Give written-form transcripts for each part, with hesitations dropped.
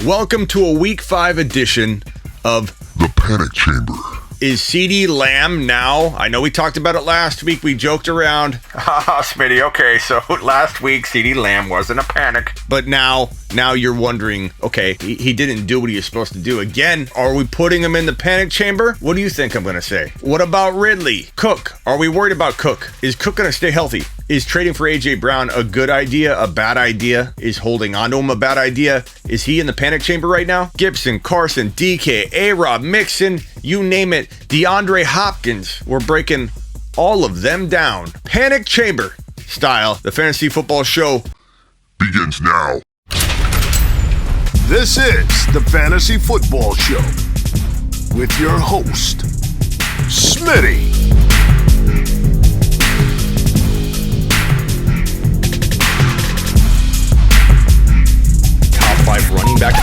Welcome to a Week 5 edition of The Panic Chamber. Is Ceedee Lamb now? I know we talked about it last week. We joked around. Haha, Smitty, okay, so last week Ceedee Lamb wasn't a panic. But now you're wondering, okay, he didn't do what he was supposed to do. Again, are we putting him in the panic chamber? What do you think I'm going to say? What about Ridley? Cook? Are we worried about Cook? Is Cook going to stay healthy? Is trading for A.J. Brown a good idea, a bad idea? Is holding on to him a bad idea? Is he in the panic chamber right now? Gibson, Carson, DK, A-Rob, Mixon, you name it. DeAndre Hopkins. We're breaking all of them down. Panic chamber style. The Fantasy Football Show Begins now. This is the Fantasy Football Show with your host, Smitty. Top 5 running back.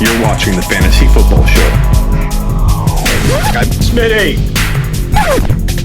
You're watching the Fantasy Football Show. Smitty.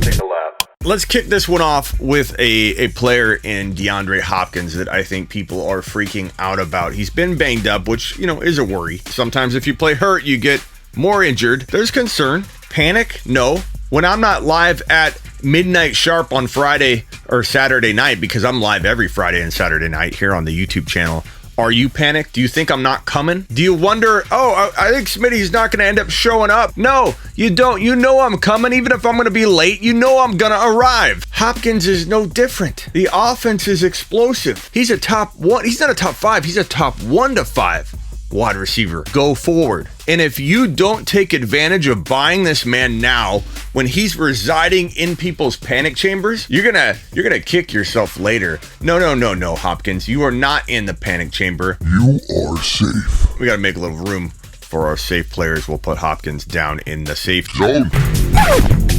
Take a lap. Let's kick this one off with a player in DeAndre Hopkins that I think people are freaking out about. He's been banged up, which, is a worry. Sometimes if you play hurt, you get more injured. There's concern. Panic? No. When I'm not live at midnight sharp on Friday or Saturday night, because I'm live every Friday and Saturday night here on the YouTube channel, are you panicked? Do you think I'm not coming? Do you wonder, I think Smitty's not going to end up showing up? No, you don't. You know I'm coming. Even if I'm going to be late, you know I'm going to arrive. Hopkins is no different. The offense is explosive. He's a top 1. He's not a top 5. He's a top 1 to 5 wide receiver. Go forward. And if you don't take advantage of buying this man now, when he's residing in people's panic chambers, you're gonna kick yourself later. No, Hopkins, you are not in the panic chamber. You are safe. We gotta make a little room for our safe players. We'll put Hopkins down in the safe Zone.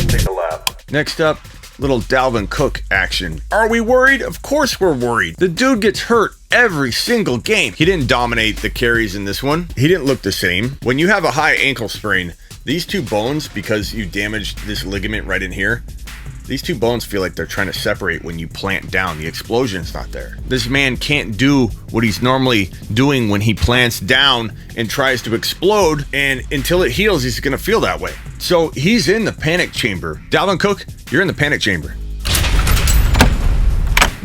Take a lap. Next up, little Dalvin Cook action. Are we worried? Of course we're worried. The dude gets hurt every single game. He didn't dominate the carries in this one. He didn't look the same. When you have a high ankle sprain, these two bones, because you damaged this ligament right in here, these two bones feel like they're trying to separate when you plant down. The explosion's not there. This man can't do what he's normally doing when he plants down and tries to explode, and until it heals, he's gonna feel that way. So he's in the panic chamber. Dalvin Cook, you're in the panic chamber.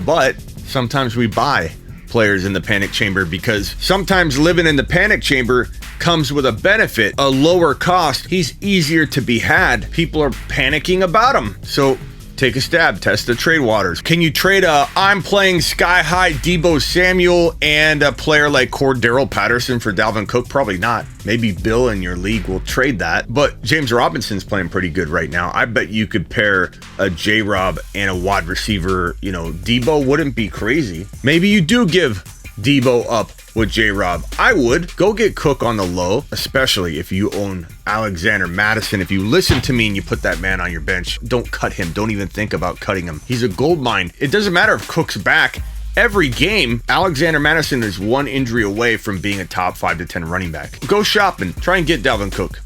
But sometimes we buy players in the panic chamber because sometimes living in the panic chamber comes with a benefit, a lower cost. He's easier to be had. People are panicking about him. So take a stab, test the trade waters. Can you trade I'm playing sky high Deebo Samuel and a player like Cordero Patterson for Dalvin Cook? Probably not. Maybe Bill in your league will trade that. But James Robinson's playing pretty good right now. I bet you could pair a J-Rob and a wide receiver. Deebo wouldn't be crazy. Maybe you do give Deebo up with J-Rob. I would. Go get Cook on the low, especially if you own Alexander Madison. If you listen to me and you put that man on your bench, don't cut him. Don't even think about cutting him. He's a gold mine. It doesn't matter if Cook's back. Every game, Alexander Madison is one injury away from being a top 5 to 10 running back. Go shopping. Try and get Dalvin Cook.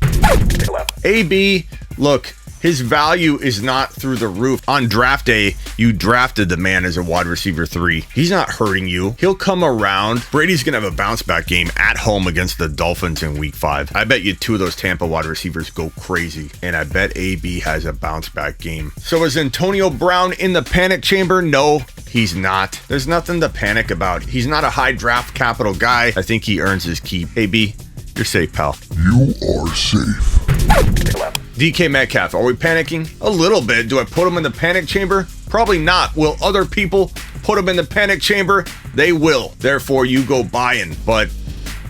AB, look, his value is not through the roof. On draft day, you drafted the man as a wide receiver 3. He's not hurting you. He'll come around. Brady's going to have a bounce back game at home against the Dolphins in week 5. I bet you 2 of those Tampa wide receivers go crazy. And I bet AB has a bounce back game. So is Antonio Brown in the panic chamber? No, he's not. There's nothing to panic about. He's not a high draft capital guy. I think he earns his keep. AB, you're safe, pal. You are safe. DK Metcalf, are we panicking? A little bit. Do I put him in the panic chamber? Probably not. Will other people put him in the panic chamber? They will. Therefore, you go buying. But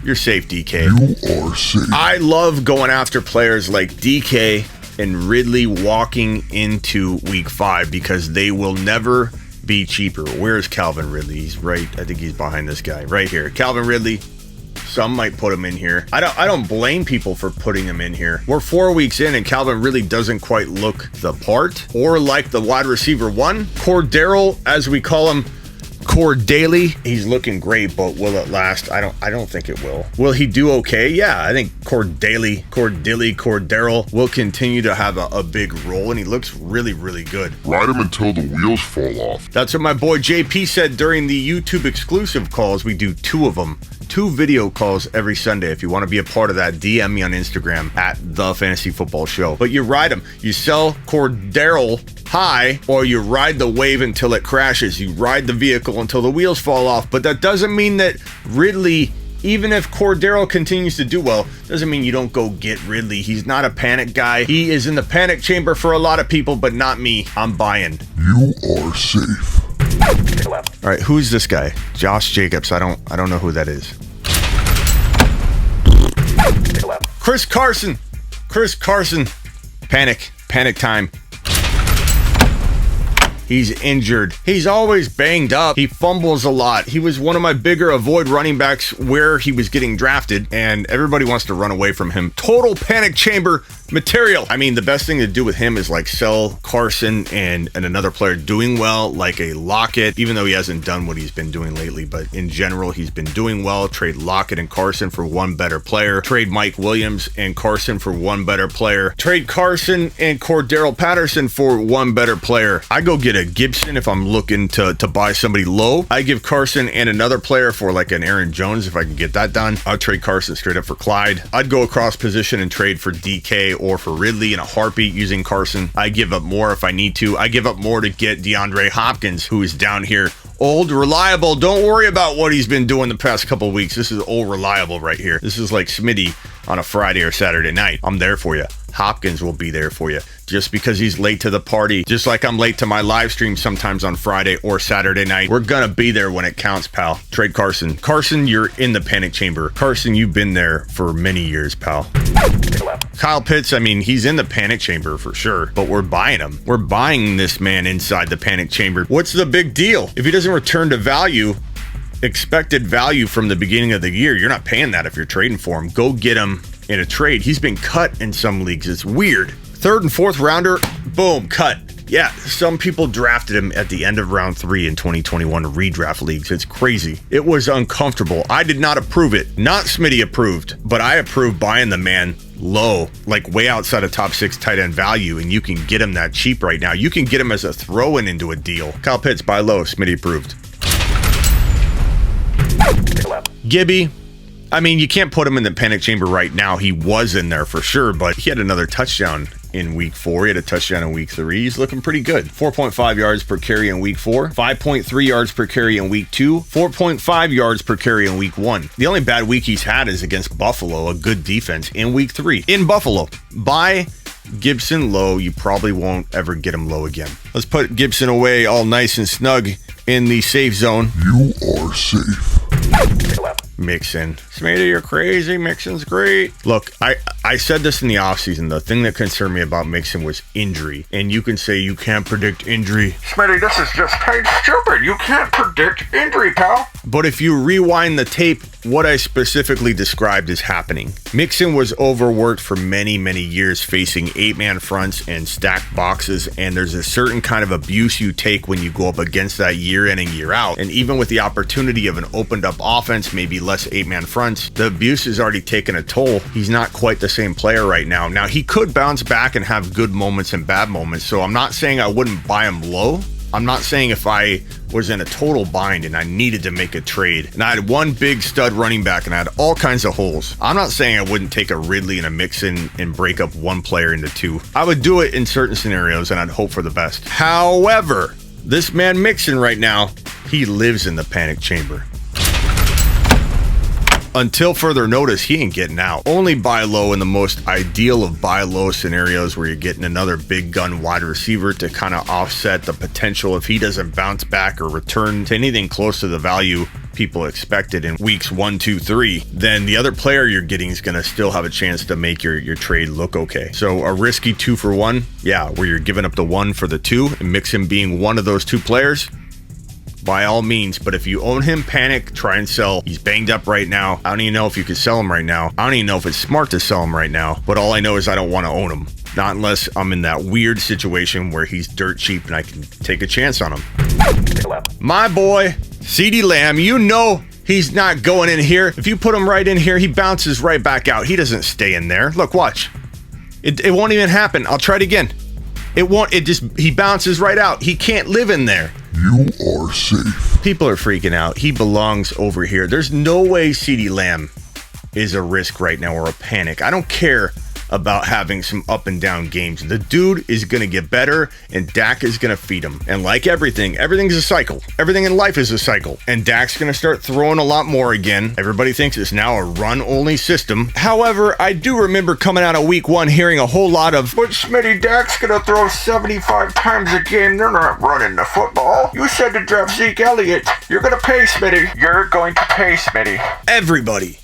you're safe, DK. You are safe. I love going after players like DK and Ridley walking into week 5 because they will never be cheaper. Where's Calvin Ridley? He's right. I think he's behind this guy right here. Calvin Ridley. Some might put him in here. I don't blame people for putting him in here. We're 4 weeks in and Calvin really doesn't quite look the part or like the wide receiver 1. Cordero, as we call him, Cordaly, he's looking great, but will it last? I don't think it will. Will he do okay? Yeah, I think Cordero will continue to have a big role, and he looks really, really good. Ride him until the wheels fall off. That's what my boy JP said during the YouTube exclusive calls. We do 2 of them. 2 video calls every Sunday. If you want to be a part of that, DM me on Instagram at The Fantasy Football Show. But you ride them. You sell Cordero high, or you ride the wave until it crashes. You ride the vehicle until the wheels fall off. But that doesn't mean that Ridley, even if Cordero continues to do well, doesn't mean you don't go get Ridley. He's not a panic guy. He is in the panic chamber for a lot of people, but not me. I'm buying. You are safe. All right, who's this guy? Josh Jacobs. I don't know who that is. Chris Carson. Panic time. He's injured. He's always banged up. He fumbles a lot. He was one of my bigger avoid running backs where he was getting drafted, and everybody wants to run away from him. Total panic chamber material. I mean, the best thing to do with him is like sell Carson and another player doing well, like a Lockett, even though he hasn't done what he's been doing lately. But in general, he's been doing well. Trade Lockett and Carson for one better player. Trade Mike Williams and Carson for one better player. Trade Carson and Cordero Patterson for one better player. I go get a Gibson if I'm looking to buy somebody low. I give Carson and another player for like an Aaron Jones if I can get that done. I'll trade Carson straight up for Clyde. I'd go across position and trade for DK or for Ridley in a heartbeat using Carson. I give up more if I need to. I give up more to get DeAndre Hopkins, who is down here. Old, reliable. Don't worry about what he's been doing the past couple of weeks. This is old, reliable right here. This is like Smitty on a Friday or Saturday night. I'm there for you. Hopkins will be there for you. Just because he's late to the party, just like I'm late to my live stream sometimes on Friday or Saturday night, we're gonna be there when it counts, pal. Trade Carson. Carson, you're in the panic chamber. Carson, you've been there for many years, pal. Kyle Pitts, I mean, he's in the panic chamber for sure, but we're buying him. We're buying this man inside the panic chamber. What's the big deal? If he doesn't return to value, expected value from the beginning of the year, you're not paying that if you're trading for him. Go get him in a trade. He's been cut in some leagues. It's weird. 3rd and 4th rounder, boom, cut. Yeah, some people drafted him at the end of round 3 in 2021 redraft leagues. It's crazy. It was uncomfortable. I did not approve it. Not Smitty approved, but I approved buying the man low, like way outside of top 6 tight end value, and you can get him that cheap right now. You can get him as a throw-in into a deal. Kyle Pitts, buy low, Smitty approved. Gibby, I mean, you can't put him in the panic chamber right now. He was in there for sure, but he had another touchdown in week 4. He had a touchdown in week 3. He's looking pretty good. 4.5 yards per carry in week 4, 5.3 yards per carry in week 2, 4.5 yards per carry in week 1. The only bad week he's had is against Buffalo, a good defense, in week 3 in Buffalo. Buy Gibson low. You probably won't ever get him low again. Let's put Gibson away all nice and snug in the safe zone. You are safe. Mixon. Smitty, you're crazy. Mixon's great. Look, I said this in the offseason. The thing that concerned me about Mixon was injury. And you can say you can't predict injury. Smitty, this is just plain stupid. You can't predict injury, pal. But if you rewind the tape, what I specifically described is happening. Mixon was overworked for many, many years facing 8-man fronts and stacked boxes, and there's a certain kind of abuse you take when you go up against that year in and year out. And even with the opportunity of an opened up offense, maybe less 8-man fronts, the abuse has already taken a toll. He's not quite the same player right now. Now, he could bounce back and have good moments and bad moments, so I'm not saying I wouldn't buy him low. I'm not saying if I was in a total bind and I needed to make a trade and I had one big stud running back and I had all kinds of holes, I'm not saying I wouldn't take a Ridley and a Mixon and break up one player into 2. I would do it in certain scenarios and I'd hope for the best. However, this man Mixon right now, he lives in the panic chamber. Until further notice, he ain't getting out. Only buy low in the most ideal of buy low scenarios where you're getting another big gun wide receiver to kind of offset the potential if he doesn't bounce back or return to anything close to the value people expected in weeks 1, 2, 3, then the other player you're getting is going to still have a chance to make your trade look okay. So a risky 2 for 1, yeah, where you're giving up the 1 for the 2 and Mixon being one of those 2 players, by all means. But if you own him, panic, try and sell. He's banged up right now. I don't even know if you could sell him right now. I don't even know if it's smart to sell him right now, but all I know is I don't want to own him. Not unless I'm in that weird situation where he's dirt cheap and I can take a chance on him. My boy, Ceedee Lamb, you know he's not going in here. If you put him right in here, he bounces right back out. He doesn't stay in there. Look, watch. It won't even happen. I'll try it again. He bounces right out. He can't live in there. You are safe. People are freaking out. He belongs over here. There's no way Ceedee Lamb is a risk right now or a panic. I don't care about having some up and down games. The dude is going to get better and Dak is going to feed him. And like everything's a cycle. Everything in life is a cycle. And Dak's going to start throwing a lot more again. Everybody thinks it's now a run-only system. However, I do remember coming out of week 1 hearing a whole lot of, But Smitty, Dak's gonna throw 75 times a game. They're not running the football. You said to draft Zeke Elliott. You're gonna pay Smitty. You're going to pay Smitty. everybody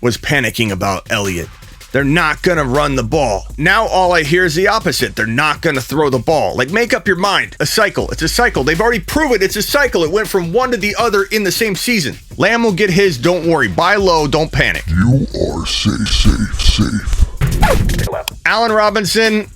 was panicking about Elliott. They're not going to run the ball. Now all I hear is the opposite. They're not going to throw the ball. Like, make up your mind. A cycle. It's a cycle. They've already proven it's a cycle. It went from one to the other in the same season. Lamb will get his. Don't worry. Buy low. Don't panic. You are safe. Allen Robinson.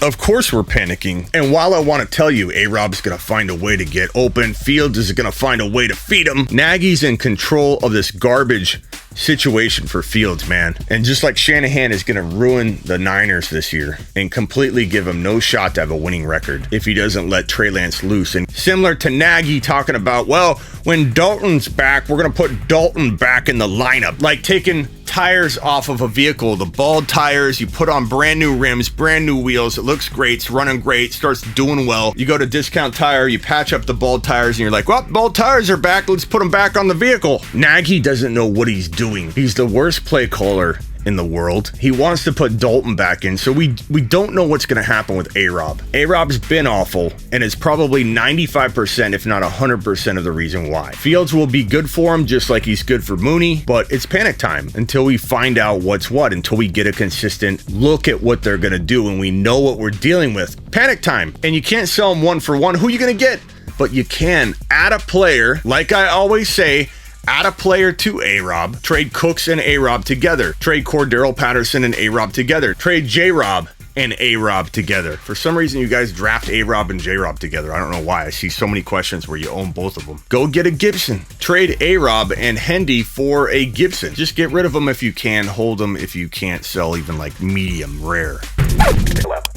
Of course we're panicking. And while I want to tell you, A-Rob's going to find a way to get open, Fields is going to find a way to feed him, Nagy's in control of this garbage situation for Fields, man. And just like Shanahan is going to ruin the Niners this year and completely give him no shot to have a winning record if he doesn't let Trey Lance loose. And similar to Nagy talking about, well, when Dalton's back, we're going to put Dalton back in the lineup. Like taking tires off of a vehicle, the bald tires, you put on brand new rims, brand new wheels, it looks great, it's running great, starts doing well. You go to Discount Tire, you patch up the bald tires, and you're like, well, bald tires are back, let's put them back on the vehicle. Nagy doesn't know what he's doing. He's the worst play caller in the world. He wants to put Dalton back in, so we don't know what's going to happen with A-Rob. A-Rob's been awful, and is probably 95%, if not 100% of the reason why. Fields will be good for him, just like he's good for Mooney, but it's panic time until we find out what's what, until we get a consistent look at what they're going to do, and we know what we're dealing with. Panic time, and you can't sell them one for one. Who are you going to get? But you can add a player, like I always say, add a player to A-Rob, trade Cooks and A-Rob together, trade Cordero Patterson and A-Rob together, trade J-Rob and A-Rob together. For some reason, you guys draft A-Rob and J-Rob together. I don't know why. I see so many questions where you own both of them. Go get a Gibson. Trade A-Rob and Hendy for a Gibson. Just get rid of them if you can. Hold them if you can't sell even like medium rare.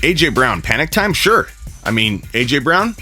AJ Brown, panic time? Sure. I mean, AJ Brown?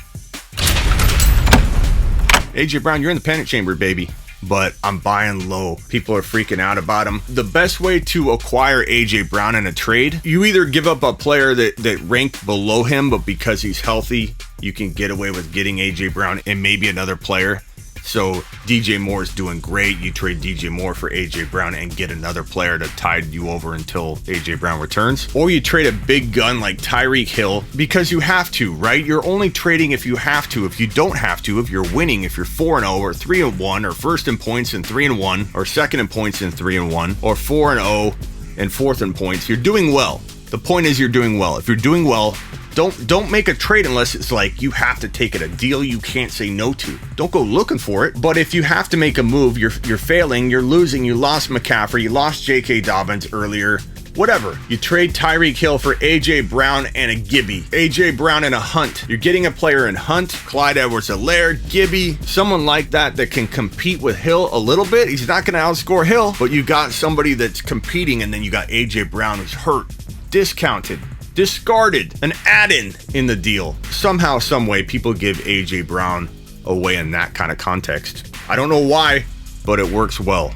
AJ Brown, you're in the panic chamber, baby. But I'm buying low. People are freaking out about him. The best way to acquire AJ Brown in a trade, you either give up a player that ranked below him, but because he's healthy, you can get away with getting AJ Brown and maybe another player. So DJ Moore is doing great. You trade DJ Moore for AJ Brown and get another player to tide you over until AJ Brown returns. Or you trade a big gun like Tyreek Hill because you have to, right? You're only trading if you have to. If you don't have to, if you're winning, if you're 4-0 or 3-1 or first in points and 3-1 or second in points and 3-1 or 4-0 and fourth in points, you're doing well. The point is you're doing well. If you're doing well, don't make a trade unless it's like you have to take it, a deal you can't say no to. Don't go looking for it. But if you have to make a move, you're failing, you're losing, you lost McCaffrey, you lost J.K. Dobbins earlier, whatever. You trade Tyreek Hill for A.J. Brown and a Gibby. A.J. Brown and a Hunt. You're getting a player in Hunt, Clyde Edwards-Helaire, Gibby, someone like that can compete with Hill a little bit. He's not going to outscore Hill, but you got somebody that's competing, and then you got A.J. Brown who's hurt, discounted, discarded, an add-in in the deal. Somehow, some way, people give AJ Brown away in that kind of context. I don't know why, but it works well.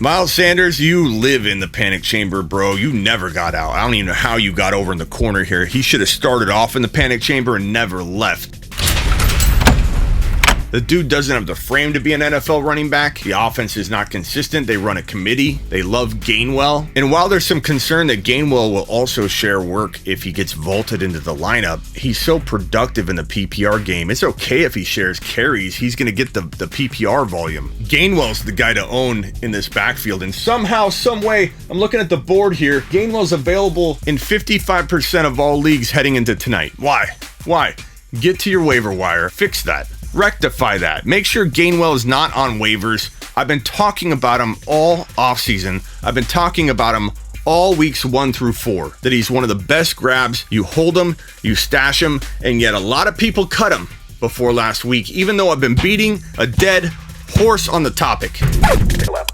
Miles Sanders, you live in the panic chamber, bro. You never got out. I don't even know how you got over in the corner here. He should have started off in the panic chamber and never left. The dude doesn't have the frame to be an NFL running back. The offense is not consistent. They run a committee. They love Gainwell. And while there's some concern that Gainwell will also share work if he gets vaulted into the lineup, he's so productive in the PPR game. It's okay if he shares carries. He's going to get the PPR volume. Gainwell's the guy to own in this backfield. And somehow, some way, I'm looking at the board here, Gainwell's available in 55% of all leagues heading into tonight. Why? Get to your waiver wire. Fix that. Rectify that. Make sure Gainwell is not on waivers. I've been talking about him all offseason. I've been talking about him all weeks 1 through 4. That he's one of the best grabs. You hold him, you stash him, and yet a lot of people cut him before last week, even though I've been beating a dead horse on the topic.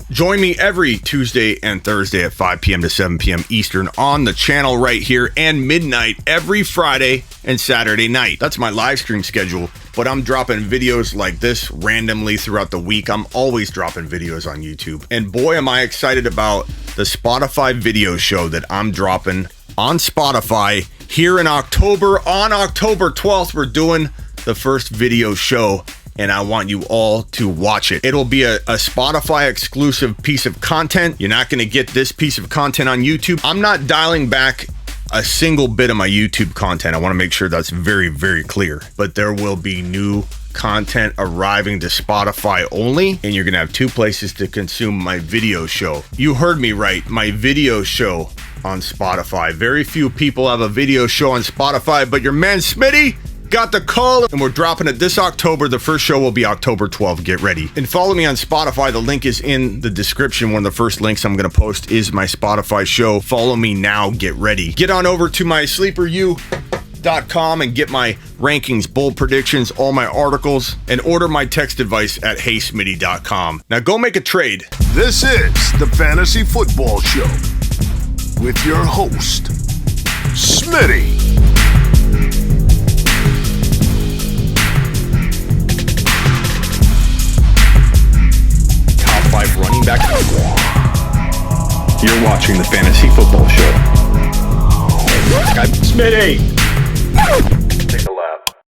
Join me every Tuesday and Thursday at 5 p.m. to 7 p.m. Eastern on the channel right here, and midnight every Friday and Saturday night. That's my live stream schedule, but I'm dropping videos like this randomly throughout the week. I'm always dropping videos on YouTube. And boy, am I excited about the Spotify video show that I'm dropping on Spotify here in October. On October 12th, we're doing the first video show, and I want you all to watch it. It'll be a Spotify exclusive piece of content. You're not going to get this piece of content on YouTube. I'm not dialing back a single bit of my YouTube content. I want to make sure that's very, very clear. But there will be new content arriving to Spotify only, and you're going to have two places to consume my video show. You heard me right, my video show on Spotify. Very few people have a video show on Spotify, but your man Smitty got the call, and we're dropping it this October. The first show will be October 12th. Get ready. And follow me on Spotify. The link is in the description. One of the first links I'm going to post is my Spotify show. Follow me now. Get ready. Get on over to my sleeperu.com and get my rankings, bold predictions, all my articles, and order my text advice at heysmitty.com. Now go make a trade. This is the Fantasy Football Show with your host, Smitty. Top 5 running back. You're watching the Fantasy Football Show. Smitty!